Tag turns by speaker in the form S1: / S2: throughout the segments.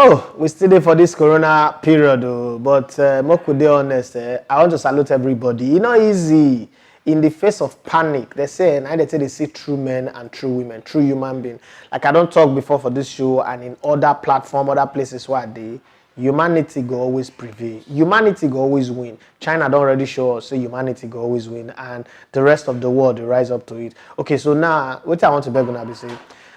S1: Oh, we still there for this corona period, but more could be honest, I want to salute everybody. You know, easy in the face of panic. They say, and they say they see true men and true women, true human being. Like I don't talk before for this show and in other platform, other places where they humanity go always prevail. Humanity go always win. China don't already show us, so humanity go always win, and the rest of the world will rise up to it. Okay, so now what I want to beg on be say.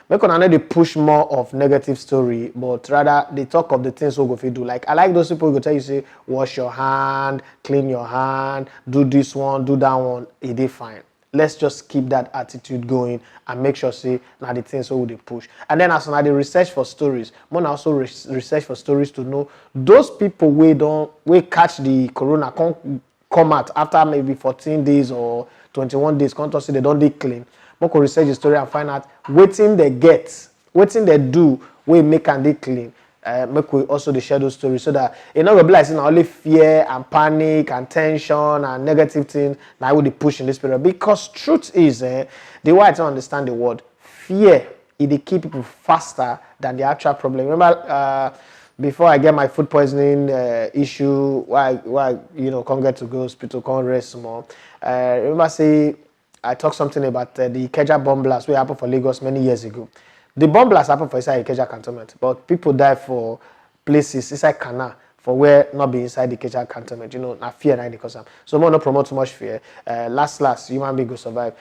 S1: Make una they push more of negative story, but rather they talk of the things we go fit do. Like I like those people who go tell you say, wash your hand, clean your hand, do this one, do that one. It is fine. Let's just keep that attitude going and make sure say now the things we they push. And then as now they research for stories, more also research for stories to know those people we catch the corona come out after maybe 14 days or 21 days. Can't say they don't dey clean. Make we research the story and find out wetin they get, wetin they do, we make and they clean. Make we also share those stories so that it not go be like saying only fear and panic and tension and negative things that will be push in this period. Because truth is, the way I don't understand the word fear, it keep people faster than the actual problem. Remember, before I get my food poisoning issue, why can't get to go hospital, can't rest more. Remember say. I talked something about the Ikeja bomb blast which happened for Lagos many years ago. The bomb blast happened for inside Ikeja cantonment, but people die for places inside Kana for where not be inside the Ikeja cantonment. You know, na fear na because of. So more not promote too much fear. Last, human being go survive.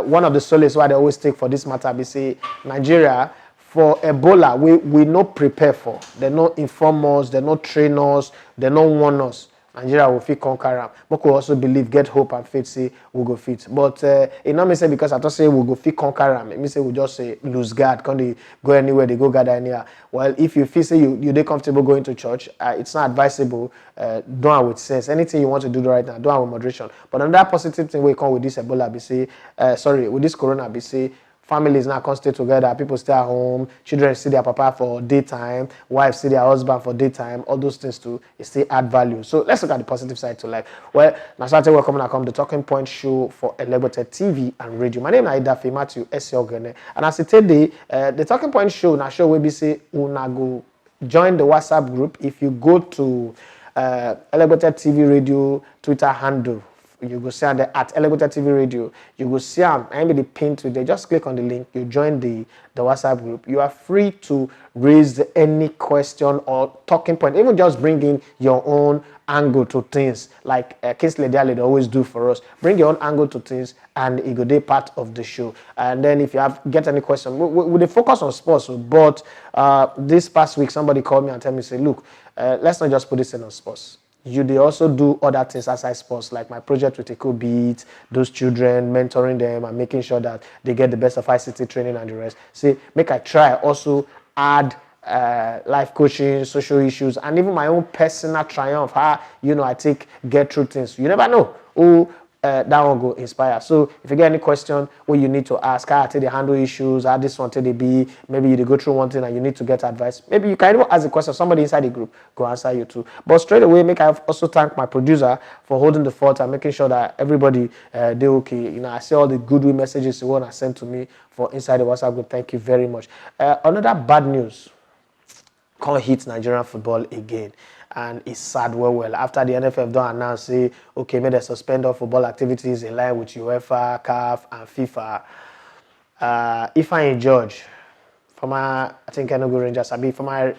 S1: One of the solace why they always take for this matter be say Nigeria for Ebola we not prepare for. They not inform us, they not train us, they not warn us. Nigeria will fit conquer am. But we also believe, get hope and faith, say we go fit. But it not mean say because I thought say we go fit conquer am. It mean say we just say lose guard. Can't they go anywhere? They go gather anywhere. Well, if you feel say you they comfortable going to church, it's not advisable. Do it with sense. Anything you want to do right now, do it with moderation. But another positive thing we come with this Ebola, be say, with this Corona, be say. Families now can't stay together, people stay at home, children see their papa for daytime, wives see their husband for daytime, all those things too, it still add value. So let's look at the positive side to life. Well, now started welcome the Talking Point show for ELEGBETE TV and radio. My name is Idafe Matthew S.Ogene. And as I said, the Talking Point show, now show will be say, una go join the WhatsApp group. If you go to ELEGBETE TV radio Twitter handle, you go see at ELEGBETE TV radio. You go see them. I be the pin to there. Just click on the link. You join the WhatsApp group. You are free to raise any question or talking point. Even just bring in your own angle to things, like Kingsley Daly they always do for us. Bring your own angle to things, and it go be part of the show. And then if you get any question, we focus on sports. But this past week, somebody called me and tell me, say, look, let's not just put this in on sports. They also do other things aside sports, like my project with ELEGBETE, those children, mentoring them and making sure that they get the best of ICT training and the rest. See, make I try also add life coaching, social issues, and even my own personal triumph. How I get through things. You never know who that one go inspire. So if you get any question where you need to ask, how they handle issues, how this one they be, maybe you go through one thing and you need to get advice. Maybe you can even ask a question. Somebody inside the group go answer you too. But straight away, I also thank my producer for holding the fort and making sure that everybody they okay. I see all the goodwill messages you want to send to me for inside the WhatsApp group. Thank you very much. Another bad news can't hit Nigerian football again. And it's sad well. After the NFF don't announce, say, okay, may they suspend all football activities in line with UEFA, CAF, and FIFA. If I judge, I think I don't go Rangers. I be for my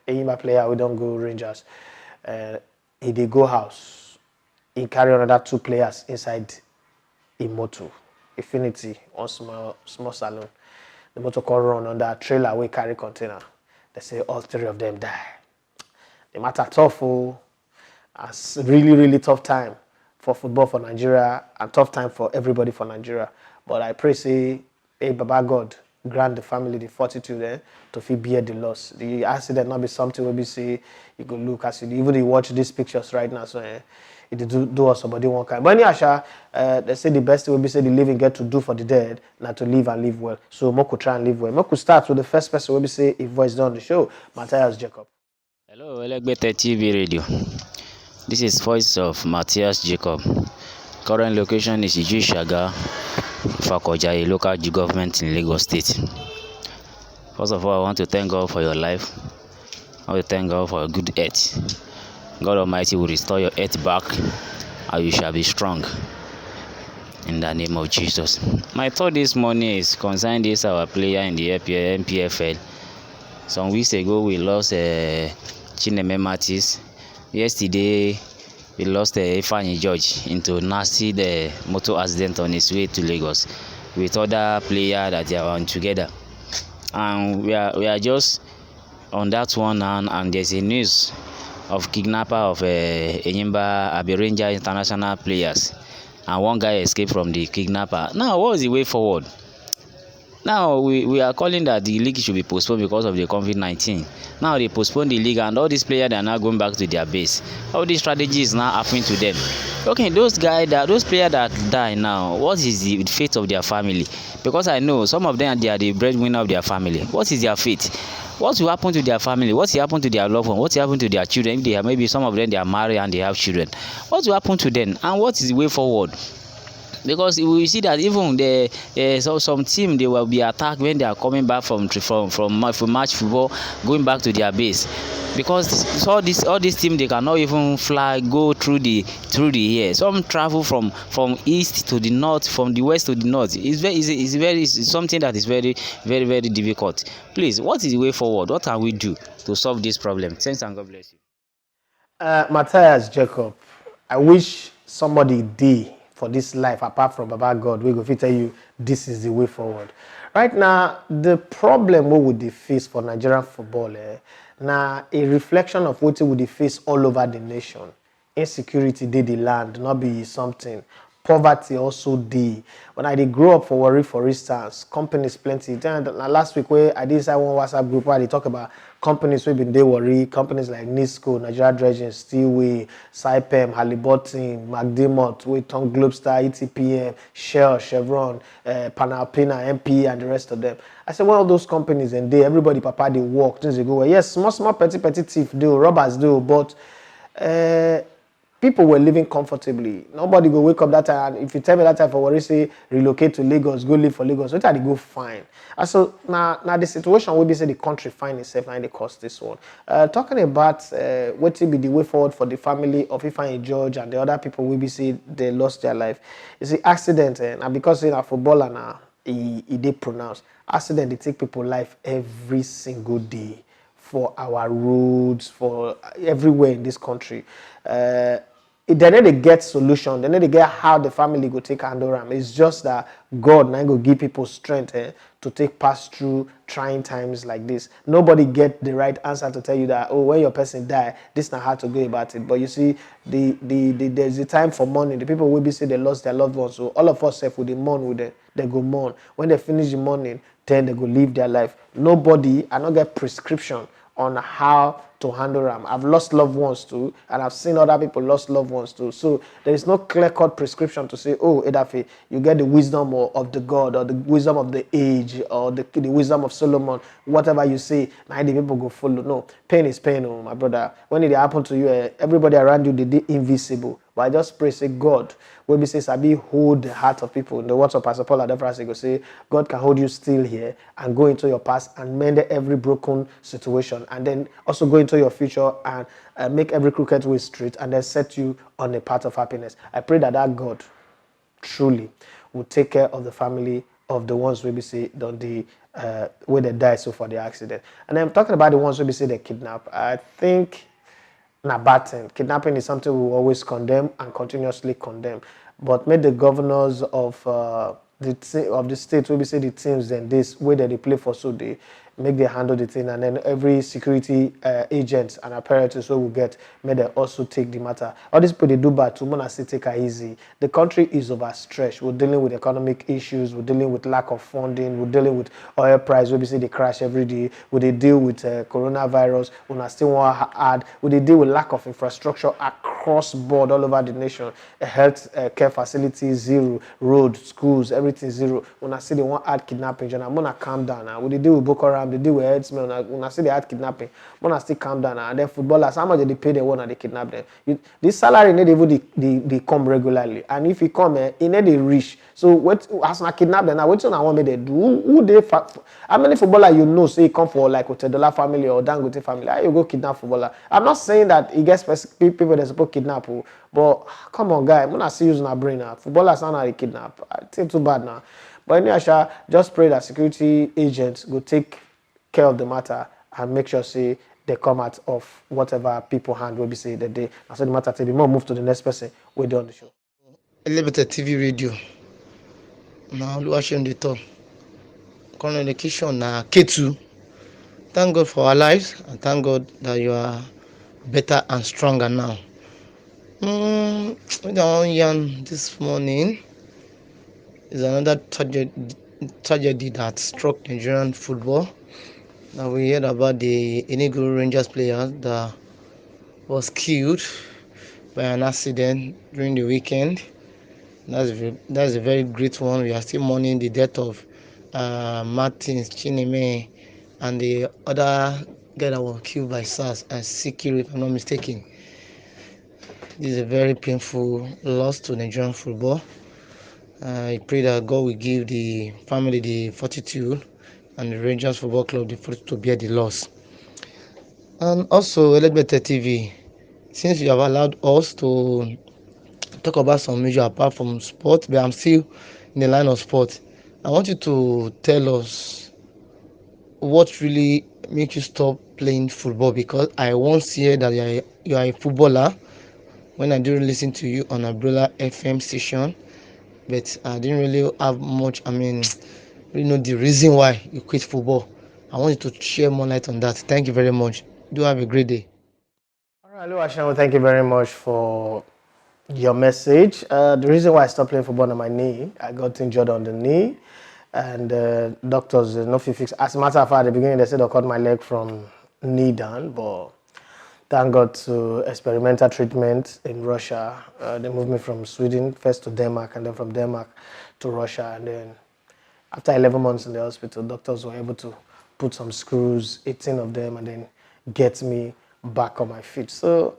S1: Eyimba player, we don't go Rangers. He dey go house. He carry another 2 players inside a motor, Infinity, one small salon. The motor can run on that trailer we carry container. They say all 3 of them die. The matter tough, it's really, really tough time for football for Nigeria and tough time for everybody for Nigeria. But I pray, say, hey, Baba God, grant the family the fortitude to bear the loss. The accident not be something where we say you go look as you even you watch these pictures right now. So it do us somebody one kind. But anyhow, they say the best thing will be say the living get to do for the dead, not to live and live well. So Moko try and live well. Moko start with the first person will be say if voice down the show, Matthias Jacob.
S2: Hello, ELEGBETE TV radio. This is voice of Matthias Jacob. Current location is Iju-Shaga, Fakoja, a local government in Lagos State. First of all, I want to thank God for your life. I will thank God for a good health. God Almighty will restore your health back, and you shall be strong. In the name of Jesus. My thought this morning is concerning this our player in the MPFL. Some weeks ago we lost Chineme Mattis. Yesterday we lost Ifeanyi George into nasty motor accident on his way to Lagos with other players that they are on together. And we are just on that one now, and there's a news of kidnapper of Enyimba Aberanja international players, and one guy escaped from the kidnapper. Now what is the way forward? Now we are calling that the league should be postponed because of the COVID-19. Now they postpone the league, and all these players are now going back to their base. All these strategies now happening to them. Okay, those players that die now, what is the fate of their family? Because I know some of them, they are the breadwinner of their family. What is their fate? What will happen to their family? What will happen to their loved one? What will happen to their children? If they have, maybe some of them, they are married and they have children. What will happen to them? And what is the way forward? Because we see that even some team, they will be attacked when they are coming back from match football, going back to their base, because all these teams, they cannot even fly, go through the air. Some travel from east to the north, from the west to the north. It's something that is very, very, very difficult. Please, what is the way forward? What can we do to solve this problem? Thanks, and God bless you.
S1: Matthias Jacob, I wish somebody did for this life apart from Baba God, we go fit tell you this is the way forward. Right now, the problem we would face for Nigerian football now a reflection of what we would face all over the nation. Insecurity did the land, not be something. Poverty also dey. When I did grow up for Warri, for instance, companies plenty. Then last week where I did inside one WhatsApp group where they talk about companies wey been dey Warri, companies like Nisco, Nigeria Dredging, Steelway, Saipem, Halliburton, McDermott, Wayton, Globestar, ETPM, Shell, Chevron, Panalpina, MP, and the rest of them. I said, well, all those companies and everybody papa they work, things they go well. Yes, small petty thief do, robbers do, but people were living comfortably. Nobody go wake up that time. And if you tell me that time for Warri say relocate to Lagos, go live for Lagos, what are they go fine? And so now the situation will be say the country find itself and they cost this one. Talking about what will be the way forward for the family of Ifeanyi George and the other people will be say they lost their life. You see, accident and because in a footballer now he did pronounce accident, they take people life every single day for our roads, for everywhere in this country. They need to get solution. They need to get how the family go take handle them. It's just that God now go give people strength to take pass through trying times like this. Nobody get the right answer to tell you that, oh, when your person die, this not how to go about it. But you see, there's a time for mourning. The people will be say they lost their loved ones. So all of us with the mourn with them, they go mourn. When they finish the mourning, then they go live their life. Nobody, I don't get prescription on how to handle them. I've lost loved ones too, and I've seen other people lost loved ones too. So there is no clear-cut prescription to say, oh, Edafe, you get the wisdom of the God, or the wisdom of the age, or the wisdom of Solomon. Whatever you say, now the people go follow. No, pain is pain, oh, my brother. When it happen to you, everybody around you, they invisible. But I just pray, say, God, when we say, Sabi, hold the heart of people. In the words of Pastor Paul Adefrase, go say, God can hold you still here and go into your past and mend every broken situation, and then also go into your future and make every crooked way straight, and then set you on a path of happiness. I pray that God truly will take care of the family of the ones we say don't the where they die so for the accident. And I'm talking about the ones we say they kidnap. I think na bad thing. Kidnapping is something we always condemn and continuously condemn. But make the governors of the state, we say the teams, then this way that they play for, so they make they handle the thing, and then every security agents and apparatus we will get, may they also take the matter. All these people they do bad to want to take it easy. The country is overstretched. We're dealing with economic issues. We're dealing with lack of funding. We're dealing with oil price. We say they crash every day. We they deal with coronavirus. We still want to add. We they deal with lack of infrastructure across board all over the nation. Health care facilities zero, road, schools, everything zero. When I say they want to add kidnapping, and I'm gonna calm down now. We they deal with Boko Haram haram, they deal with herdsmen, when I say they had kidnapping, when I still calm down, and then footballers, how much did they pay the one and they kidnap them? This salary, need even they come regularly, and if you come, it need they reach. So what as I kidnap them now, what I want me they do? Who they? How many footballer you know say come for like Otedola family or Dangote family? How you go kidnap footballer? I'm not saying that it gets people that suppose kidnap, but come on, guy, when I see using a brain now, footballers are not kidnap. I think too bad now. But anyway, just pray that security agents go take care of the matter and make sure say they come out of whatever people hand will be say the day. And so the matter to be more move to the next person we do on the show.
S3: Elegbete TV radio. Now watching the talk. Communication na K2. Thank God for our lives and thank God that you are better and stronger now. We don't yarn this morning is another tragedy that struck Nigerian football. Now we heard about the Enugu Rangers player that was killed by an accident during the weekend. That's a very great one. We are still mourning the death of Martins Chineme and the other guy that was killed by SARS and Sikiru, if I'm not mistaken. This is a very painful loss to Nigerian football. I pray that God will give the family the fortitude and the Rangers Football Club the fortitude to bear the loss. And also, Elegbete TV, since you have allowed us to talk about some major apart from sport, but I'm still in the line of sport. I want you to tell us what really makes you stop playing football, because I once hear that you are a footballer when I do listen to you on Umbrella FM station, but I didn't really have much, really know the reason why you quit football. I want you to share more light on that. Thank you very much. Do have a great day.
S1: All right, Luashan, thank you very much for your message. The reason why I stopped playing football on my knee, I got injured on the knee, and doctors no fix. As a matter of fact, at the beginning they said they cut my leg from knee down, but thank God to experimental treatment in Russia. They moved me from Sweden first to Denmark, and then from Denmark to Russia, and then after 11 months in the hospital, doctors were able to put some screws, 18 of them, and then get me back on my feet. So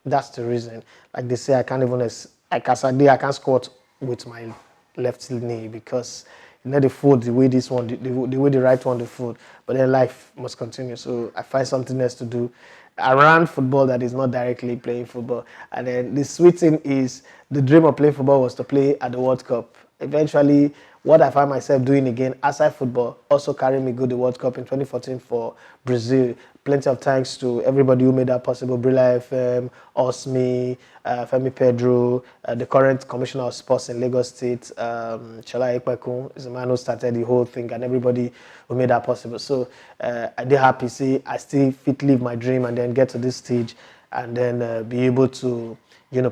S1: that's the reason. Like they say, I can't even, I can't squat with my left knee because you know the food, the way this one, the way the right one, the food. But then life must continue. So I find something else to do around football that is not directly playing football. And then the sweet thing is the dream of playing football was to play at the World Cup. Eventually, what I find myself doing again aside football also carried me go the World Cup in 2014 for Brazil. Plenty of thanks to everybody who made that possible. Brilla FM, Osmi, Femi Pedro, the current commissioner of sports in Lagos State, Chala Ekpekun, is the man who started the whole thing, and everybody who made that possible. So I did happy, see, I still fit live my dream and then get to this stage and then be able to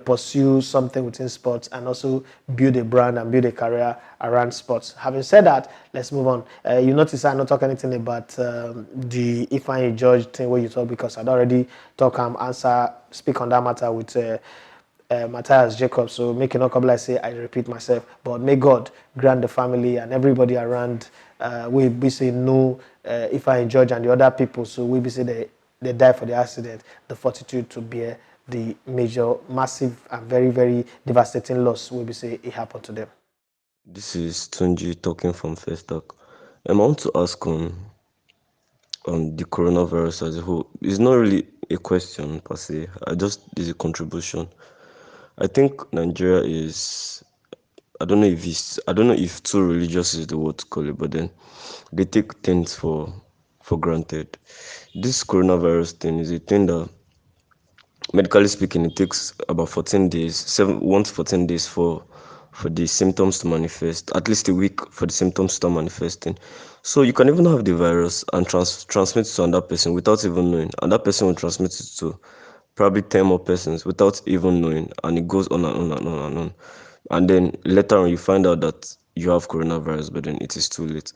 S1: pursue something within sports and also build a brand and build a career around sports. Having said that, let's move on. You notice I not talk anything about the Ifeanyi George thing where you talk, because I'd already talk speak on that matter with Matthias Jacob. So make it not come like say I repeat myself. But may God grant the family and everybody around we be say no Ifeanyi George and the other people. So we be say they die for the accident, the fortitude to bear the major, massive, and very, very devastating loss will be say it happened to them.
S4: This is Tunji talking from First Talk. I want to ask on the coronavirus as a whole. It's not really a question per se. Is a contribution. I think Nigeria is. I don't know if too religious is the word to call it, but then they take things for granted. This coronavirus thing is a thing that, medically speaking, it takes about 14 days, 1 to 14 days for the symptoms to manifest, at least a week for the symptoms to start manifesting. So you can even have the virus and transmit it to another person without even knowing, and that person will transmit it to probably 10 more persons without even knowing, and it goes on and on and on and on. And then later on you find out that you have coronavirus, but then it is too late.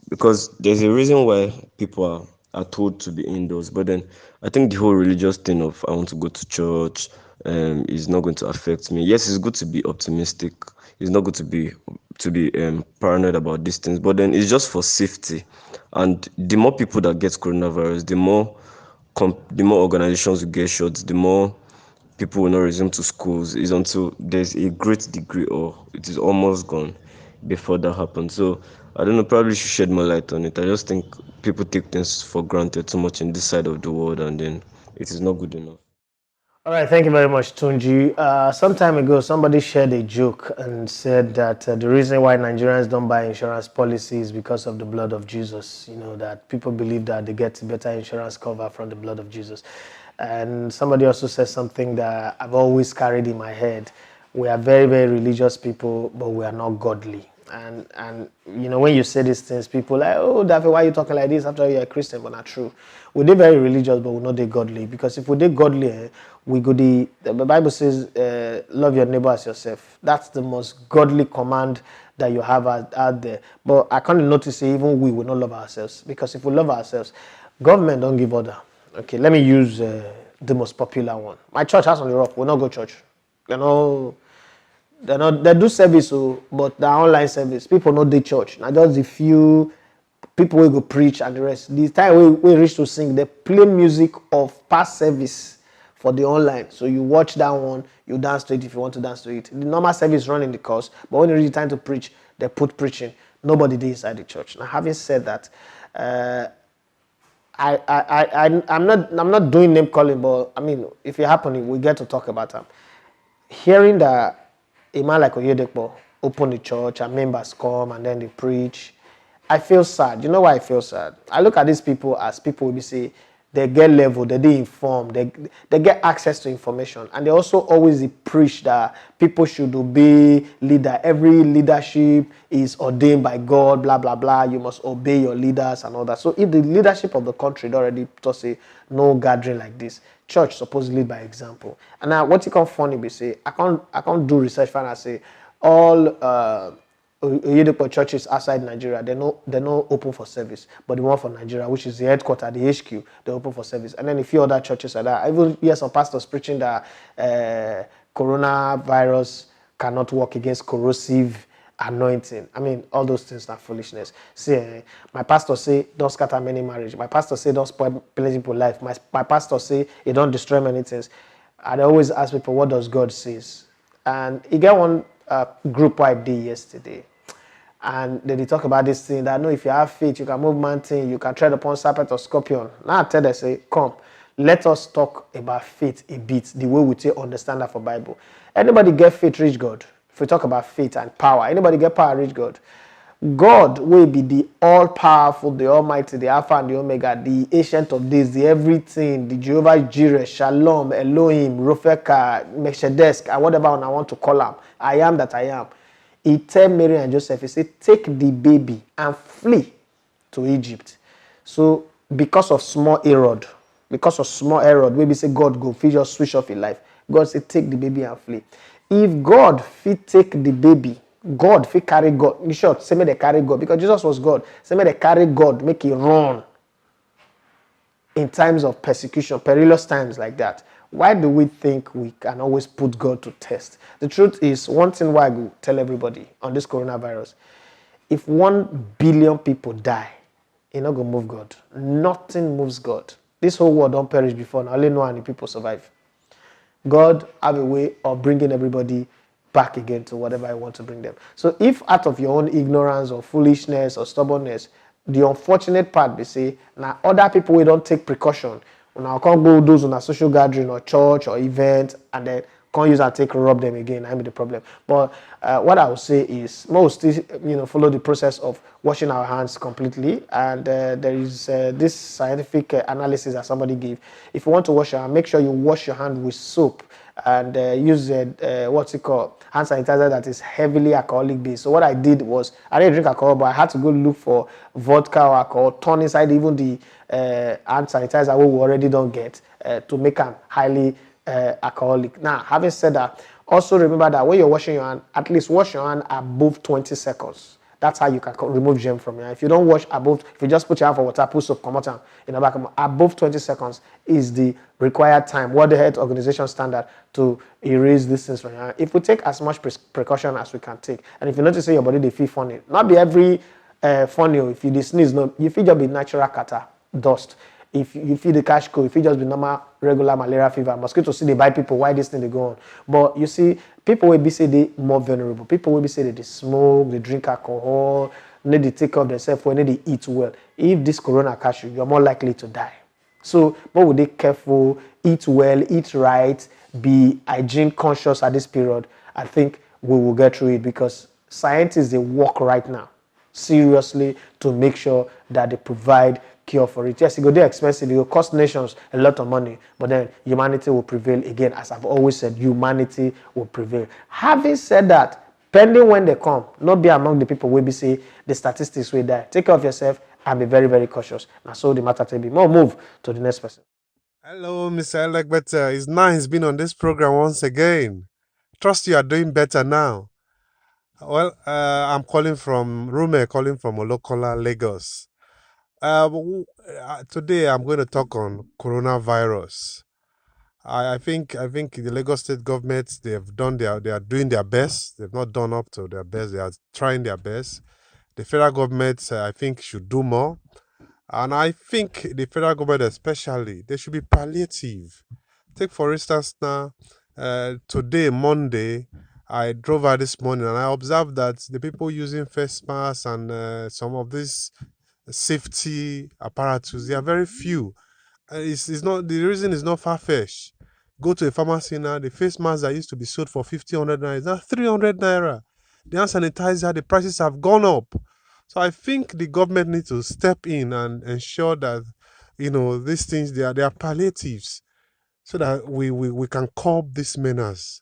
S4: Because there's a reason why people are told to be indoors, but then I think the whole religious thing of I want to go to church is not going to affect me. Yes, it's good to be optimistic. it's not good to be paranoid about these things. But then it's just for safety, and the more people that get coronavirus, the more organizations will get shot, the more people will not resume to schools. Is until there's a great degree or it is almost gone before that happens. So I don't know, probably should shed more light on it. I just think people take things for granted too much in this side of the world, and then it is not good enough.
S1: All right, thank you very much, Tunji. Some time ago, somebody shared a joke and said that the reason why Nigerians don't buy insurance policies is because of the blood of Jesus. You know, that people believe that they get better insurance cover from the blood of Jesus. And somebody also said something that I've always carried in my head. We are very, very religious people, but we are not godly. And you know, when you say these things, people are like, oh, David, why are you talking like this after you're a Christian? But not true. We're very religious, but we're not they godly. Because if we're godly, we go the Bible says, love your neighbor as yourself. That's the most godly command that you have out there. But I can't notice even we will not love ourselves. Because if we love ourselves, government don't give order. Okay, let me use the most popular one. My church, House on the Rock, will not go church. You know, they do service, but the online service, people know the church. Now just a few people will go preach and the rest. The time we reach to sing, they play music of past service for the online. So you watch that one, you dance to it if you want to dance to it. The normal service run in the course, but when you reach the time to preach, they put preaching. Nobody did inside the church. Now, having said that, I'm not doing name calling, but I mean, if it happening, we get to talk about them. Hearing that a man like Oyedepo open the church and members come and then they preach, I feel sad. You know why I feel sad? I look at these people as people will say they get level, they informed, they get access to information, and they also always preach that people should obey leader. Every leadership is ordained by God, blah blah blah. You must obey your leaders and all that. So if the leadership of the country already to say no gathering like this, church supposedly by example. And now what you can funny be say I can't do research find and say all Oyedepo churches outside Nigeria, they're not open for service, but the one for Nigeria, which is the headquarters, the HQ, they're open for service. And then a few other churches are there. I even hear some pastors preaching that coronavirus cannot work against corrosive anointing. I mean, all those things are foolishness. See, my pastor say don't scatter many marriage. My pastor say don't spoil plenty people's life. My pastor say you don't destroy many things. I always ask people, what does God says? And he get one group I did yesterday. And then they talk about this thing that no, if you have faith, you can move mountain, you can tread upon serpent or scorpion. Now I tell them, say, come, let us talk about faith a bit, the way we take understand that for Bible. Anybody get faith, reach God? If we talk about faith and power, anybody get power, reach God? God will be the all-powerful, the almighty, the Alpha and the Omega, the ancient of days, the everything, the Jehovah Jireh, Shalom, Elohim, Rofeka, Meshedesk, and whatever I want to call him. I am that I am. He tell Mary and Joseph, he said, take the baby and flee to Egypt. So because of small error, maybe say God go, fit just switch off your life. God said, take the baby and flee. If God fit take the baby, God fit carry God. In short, say me they carry God, because Jesus was God. Say me they carry God, make it run in times of persecution, perilous times like that. Why do we think we can always put God to test? The truth is, one thing why I go tell everybody on this coronavirus, if 1 billion people die, it's not going to move God. Nothing moves God. This whole world don't perish before. Now only know how many people survive. God have a way of bringing everybody back again to whatever I want to bring them. So if out of your own ignorance or foolishness or stubbornness, the unfortunate part, they say, now other people will don't take precaution. Now can't go those on a social gathering or church or event and then can't use and take rub them again. I mean the problem. But what I would say is most follow the process of washing our hands completely. And there is this scientific analysis that somebody gave. If you want to wash your hand, make sure you wash your hand with soap and use what's it called, hand sanitizer that is heavily alcoholic based. So what I did was I didn't drink alcohol, but I had to go look for vodka or alcohol, turn inside even the hand sanitizer we already don't get to make them highly alcoholic. Now, having said that, also remember that when you're washing your hand, at least wash your hand above 20 seconds. That's how you can remove germ from your hand. If you don't wash above, if you just put your hand for water, put soap, come out, back above 20 seconds is the required time, what the Health Organization standard to erase these things from your hand. If we take as much precaution as we can take, and if you notice your body they feel funny, not be every funny. If you sneeze, no, you feel just be natural catarrh, dust. If you feel the cash cold, if you just be normal, regular malaria fever, mosquito see they buy people, why this thing they go on. But you see, people will be say they more vulnerable. People will be say they smoke, they drink alcohol, need to take care of themselves, when they eat well. If this corona catch you, you're more likely to die. So, but would they careful, eat well, eat right, be hygiene conscious at this period? I think we will get through it, because scientists, they work right now seriously to make sure that they provide cure for it. Yes, it will be expensive, it will cost nations a lot of money, but then humanity will prevail again. As I've always said, humanity will prevail. Having said that, pending when they come, not be among the people will be say the statistics will die. Take care of yourself and be very, very cautious. Now, so the matter to be more. Move to the next person.
S5: Hello, Mr. Elegbete. It's nice being on this program once again. Trust you are doing better now. Well, I'm calling from Olokola, Lagos. Today I'm going to talk on coronavirus. I think the Lagos State government, they are doing their best. They've not done up to their best. They are trying their best. The federal government, I think, should do more. And I think the federal government especially, they should be palliative. Take for instance now, today, Monday, I drove out this morning and I observed that the people using face masks and some of these safety apparatus, they are very few. It's not, the reason is not far-fetched. Go to a pharmacy now, the face mask that used to be sold for 1,500 naira is now 300 naira. The hand sanitizer, the prices have gone up. So I think the government needs to step in and ensure that, these things, they are palliatives, so that we can curb this menace.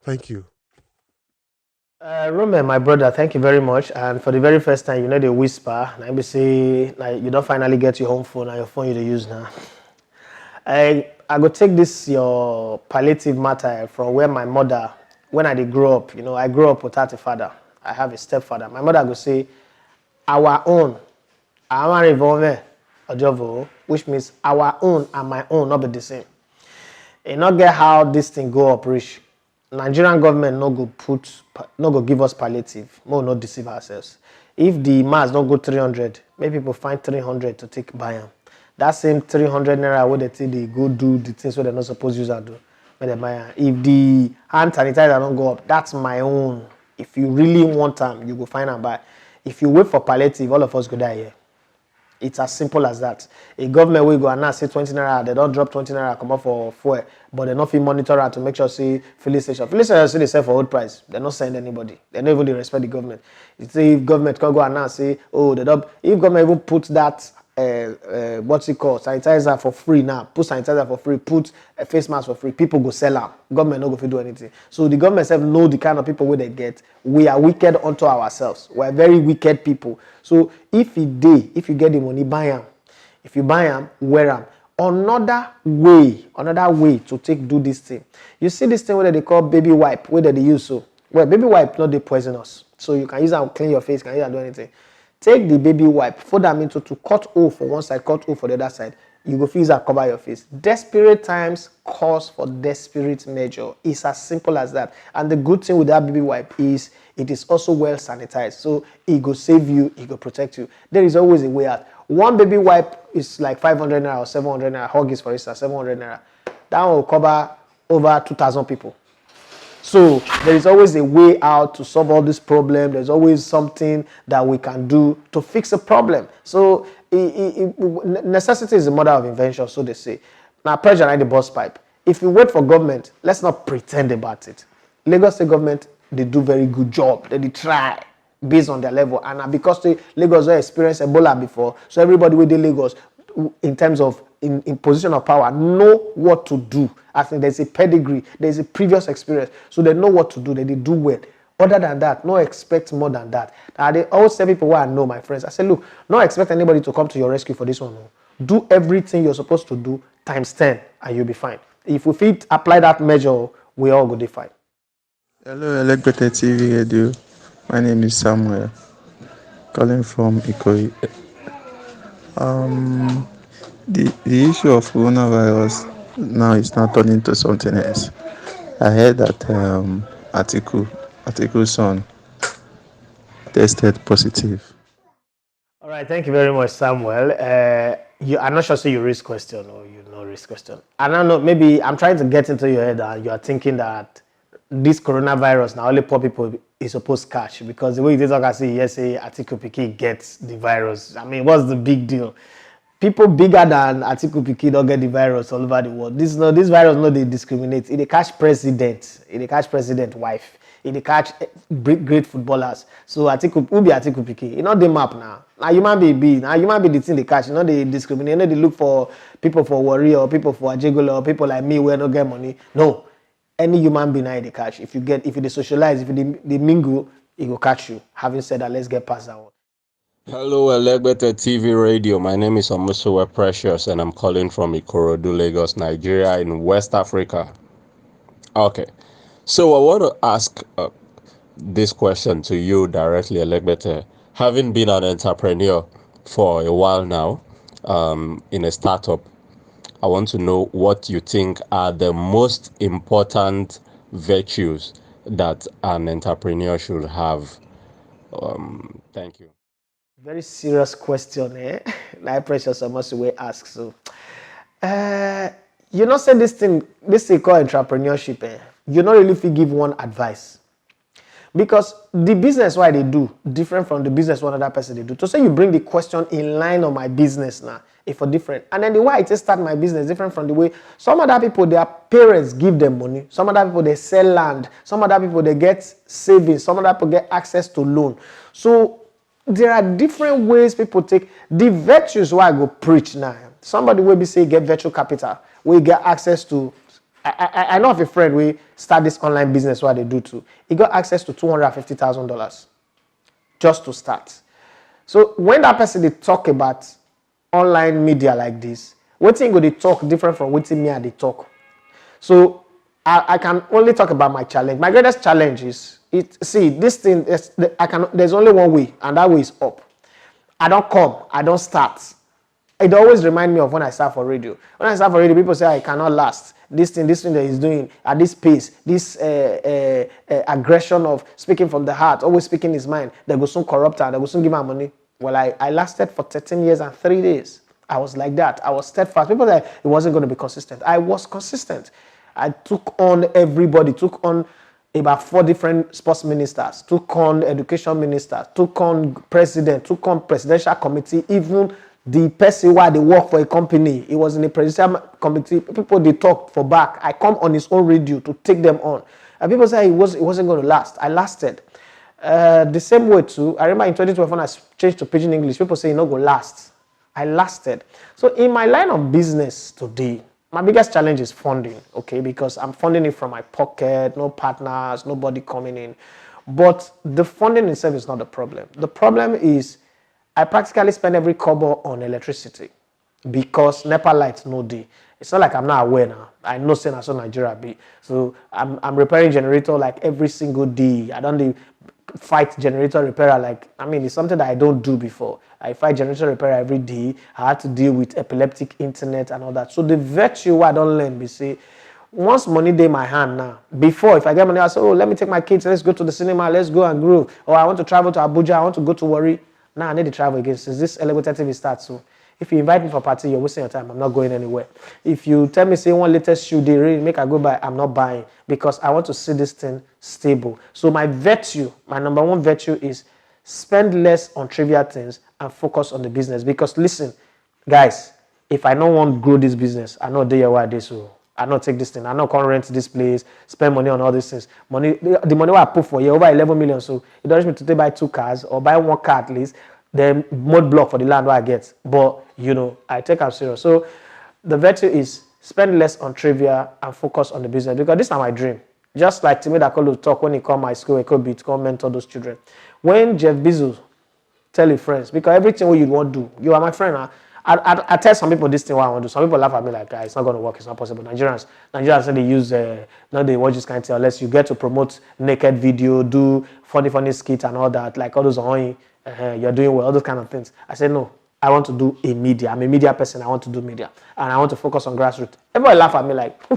S5: Thank you.
S1: Roman, my brother, thank you very much. And for the very first time, they whisper. And I be say, like, you don't finally get your home phone and your phone you dey use now. I go take this your palliative matter from where my mother, when I did grow up, I grew up without a father. I have a stepfather. My mother go say, our own, our involvement, which means our own and my own not be the same. And not get how this thing go up reach. Nigerian government no go give us palliative. More not deceive ourselves. If the mass don't go 300, maybe people find 300 to take buy them. That same 300 naira where they go do the things where they're not supposed to use and do. When they buy them. If the hand sanitizer don't go up, that's my own. If you really want them, you go find and buy. If you wait for palliative, all of us go die here. It's as simple as that. A government will go and now say 20 naira, they don't drop 20 naira, come up for fuel, but they're not feel monitor to make sure see filling station. Filling station say they sell for old price. They're not sending anybody. They don't even respect the government. You see, if government can go and now say, oh, they don't. If government even put that what's it called, sanitizer for free now, put sanitizer for free, put a face mask for free, people go sell them. Government not go do anything. So the government self know the kind of people where they get. We are wicked unto ourselves. We are very wicked people. So if you get the money, buy them. If you buy them, wear them. Another way to do this thing. You see this thing where they call baby wipe, where they use so. Well, baby wipe not they poisonous. So you can use them to clean your face, you can use them to do anything. Take the baby wipe, fold them into to cut hole for one side, cut hole for the other side. You go use and cover your face. Desperate times calls for desperate measure. It's as simple as that. And the good thing with that baby wipe is it is also well sanitized. So it will save you, it will protect you. There is always a way out. One baby wipe is like 500 naira or 700 naira. Huggies, for instance, 700 naira. That one will cover over 2,000 people. So there is always a way out to solve all this problem. There's always something that we can do to fix a problem. So necessity is the mother of invention, so they say. Now pressure like the bus pipe. If you wait for government, let's not pretend about it. Lagos State government, they do very good job. They try based on their level. And because the Lagos have experienced Ebola before, so everybody within Lagos, in terms of in position of power, know what to do. I think there's a pedigree, there's a previous experience, so they know what to do. They do well. Other than that, no expect more than that. They always tell people who I know, my friends. I say, look, not expect anybody to come to your rescue for this one. No. Do everything you're supposed to do times 10, and you'll be fine. If we fit apply that measure, we all go fine.
S6: Hello, ELEGBETE TV radio. My name is Samuel. calling from Ikoyi. The issue of coronavirus now is now turning to something else. I heard that Atiku's son tested positive.
S1: All right, thank you very much, Samuel. I'm not sure say you raise question or you not raise question. I don't know. Maybe I'm trying to get into your head and you are thinking that this coronavirus now only poor people is supposed to catch because the way it is, like I say, yes, say Atiku Piki gets the virus. I mean, what's the big deal? People bigger than Atiku Piki don't get the virus all over the world. This virus no they discriminate. It they catch president, it they catch president wife, it they catch great footballers. So Atiku who be Atiku Piki? You know the map now. Now human be now human be the thing they catch. You know they discriminate. You know they look for people for worry or people for ajegolo or people like me where no get money. No, any human being they catch. If you they socialize, if you they mingle, it will catch you. Having said that, let's get past that one.
S7: Hello, ELEGBETE TV Radio. My name is Omusuwe Precious and I'm calling from Ikorodu, Lagos, Nigeria in West Africa. Okay, so I want to ask this question to you directly, ELEGBETE. Having been an entrepreneur for a while now in a startup, I want to know what you think are the most important virtues that an entrepreneur should have. Thank you.
S1: Very serious question, eh? Like Precious almost way ask. So, you know, say this thing called entrepreneurship, eh? You not really fit give one advice because the business why they do different from the business one other person they do. To say you bring the question in line on my business now, if for different, and then the way I just start my business different from the way some other people their parents give them money, some other people they sell land, some other people they get savings, some other people get access to loan. So there are different ways people take the virtues why I go preach now. Somebody will be say get virtual capital, we get access to. I know of a friend we start this online business what they do too. He got access to $250,000 just to start. So when that person they talk about online media like this, what thing go they talk different from what me they talk. So I can only talk about my challenge. My greatest challenge is this thing. There's only one way, and that way is up. I don't come. I don't start. It always reminds me of when I start for radio. When I start for radio, people say I cannot last. This thing that he's doing at this pace, this aggression of speaking from the heart, always speaking his mind. They go soon corrupt her. They go soon give her money. Well, I lasted for 13 years and 3 days. I was like that. I was steadfast. People said it wasn't going to be consistent. I was consistent. I took on everybody, took on about 4 different sports ministers, took on education ministers, took on president, took on presidential committee, even the person why they work for a company. It was in a presidential committee. People they talk for back. I come on his own radio to take them on. And people say it wasn't going to last. I lasted. The same way too. I remember in 2012 when I changed to Pidgin English, people say it not go last. I lasted. So in my line of business today, my biggest challenge is funding, okay, because I'm funding it from my pocket, no partners, nobody coming in. But the funding itself is not the problem. The problem is I practically spend every kobo on electricity because NEPA lights no day. It's not like I'm not aware now. I know say so Nigeria be. So I'm repairing generator like every single day. I don't fight generator repairer like, I mean, it's something that I don't do before. I fight generator repairer every day. I had to deal with epileptic internet and all that. So the virtue I don't learn be say, once money day my hand now, before if I get money, I say, oh, let me take my kids, let's go to the cinema, let's go and groove. Or I want to travel to Abuja, I want to go to Warri. Now I need to travel again since this ELEGBETE TV starts. So if you invite me for a party, you're wasting your time. I'm not going anywhere. If you tell me say one latest shoe they really make I go buy, I'm not buying because I want to see this thing stable. So my virtue, my number one virtue is spend less on trivial things and focus on the business. Because listen, guys, if I don't want to grow this business, I know they are why they so. I not take this thing. I not come rent this place, spend money on all these things. Money, the money I put for here over 11 million. So it doesn't mean to buy 2 cars or buy 1 car at least. Then mud block for the land where I get. But you know, I take them serious. So the virtue is spend less on trivia and focus on the business because this is my dream. Just like Timmy Dakolo talk when he come my school, he could be to come mentor those children. When Jeff Bezos tell his friends, because everything what you want to do, you are my friend. I tell some people this thing what I want to do. Some people laugh at me like, it's not going to work. It's not possible. Nigerians say they use, now they watch this kind of thing unless you get to promote naked video, do funny skit and all that, like all those you're doing well, all those kind of things. I said, no, I want to do a media. I'm a media person. I want to do media. And I want to focus on grassroots. Everybody laugh at me like,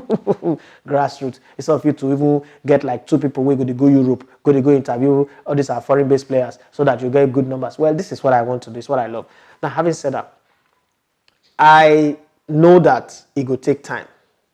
S1: grassroots. It's not for you to even get like 2 people who go Europe, go interview all these are foreign-based players so that you get good numbers. Well, this is what I want to do. It's what I love. Now, having said that, I know that it will take time,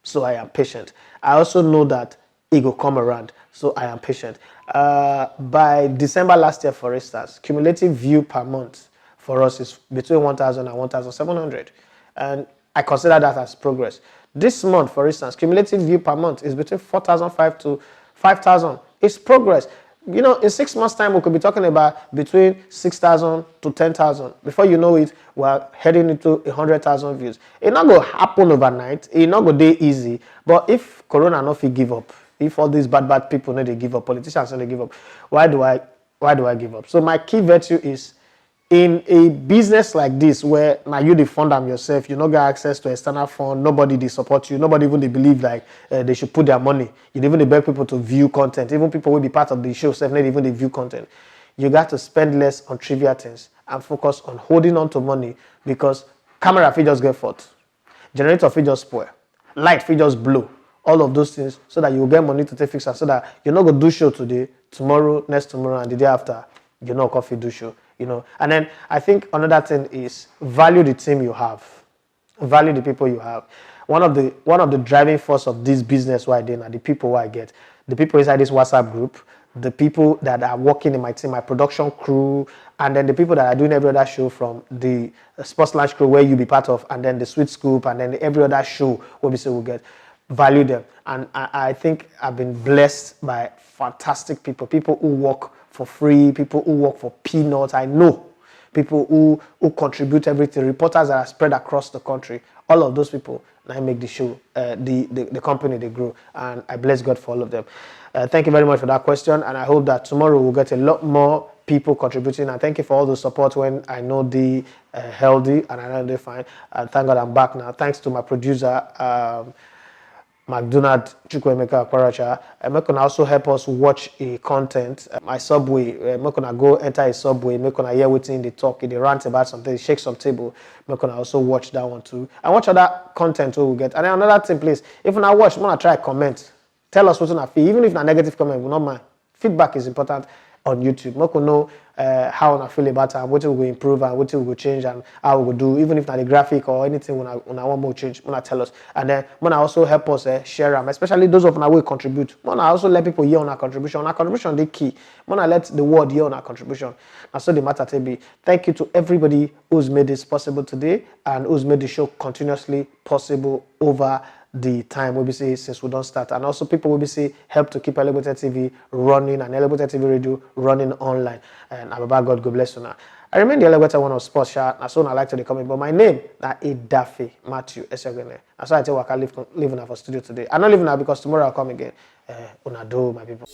S1: so I am patient. I also know that it will come around, so I am patient. By December last year, for instance, cumulative view per month for us is between 1,000 and 1,700, and I consider that as progress. This month, for instance, cumulative view per month is between 4,500 to 5,000. It's progress. You know, in 6 months' time, we could be talking about between 6,000 to 10,000. Before you know it, we're heading into 100,000 views. It's not going to happen overnight. It's not going to be easy. But if Corona not fit give up, if all these bad people know they give up, politicians know they give up, why do I give up? So my key virtue is, in a business like this where now you dey fund them yourself, you don't get access to external fund, nobody they support you, nobody even they believe like they should put their money. You even beg people to view content, even people will be part of the show, self not even they view content. You got to spend less on trivial things and focus on holding on to money, because camera fee just get fault, generator fee just spoil, light fee just blow, all of those things, so that you will get money to take fix it, so that you're not going to do show today, tomorrow, next tomorrow, and the day after, you're not going to do show. You know, and then I think another thing is value the team you have, value the people you have. One of the driving force of this business why I did, and the people who I get, the people inside this WhatsApp group, the people that are working in my team, my production crew, and then the people that are doing every other show, from the Sports Lunch crew where you be part of, and then the Sweet Scoop, and then every other show where we say we'll get. Value them, and I think I've been blessed by fantastic people who work for free, people who work for peanuts. I know people who contribute everything, reporters that are spread across the country. All of those people, and I make the show, the company, they grow, and I bless God for all of them. Thank you very much for that question, and I hope that tomorrow we'll get a lot more people contributing. And thank you for all the support when I know the healthy and I know they're fine. And thank God I'm back now. Thanks to my producer, McDonald Chukwemeka Kwaracha. Mekona also help us watch a content. My subway, Mekona go enter a subway, Mekona hear waiting, they talk, they rant about something, they shake some table. Mekona also watch that one too. And watch other content we will get. And then another thing, please, if you watch, I'm gonna try comment. Tell us what's on feel. Even if not negative comment, we not mind. Feedback is important on YouTube. Moko know how I feel about it, what we will improve and what we will change and how we will do. Even if not the graphic or anything, when I want more change, when I tell us. And then when I also help us share them, especially those of us who will contribute. When I also let people hear on our contribution. Our contribution is key. When I let the world hear on our contribution. And so the matter to be. Thank you to everybody who's made this possible today and who's made the show continuously possible over the time we be say since we don't start, and also people will be say help to keep Elegbete TV running and Elegbete TV radio running online. And I'm about God bless you now. I remain the ELEGBETE1 of Sports chat. That's all I like to comment, but my name is Idafe Matthew Esegene. That's why I tell you I can live in our studio today. I'm not living now because tomorrow I'll come again. Unado, my people.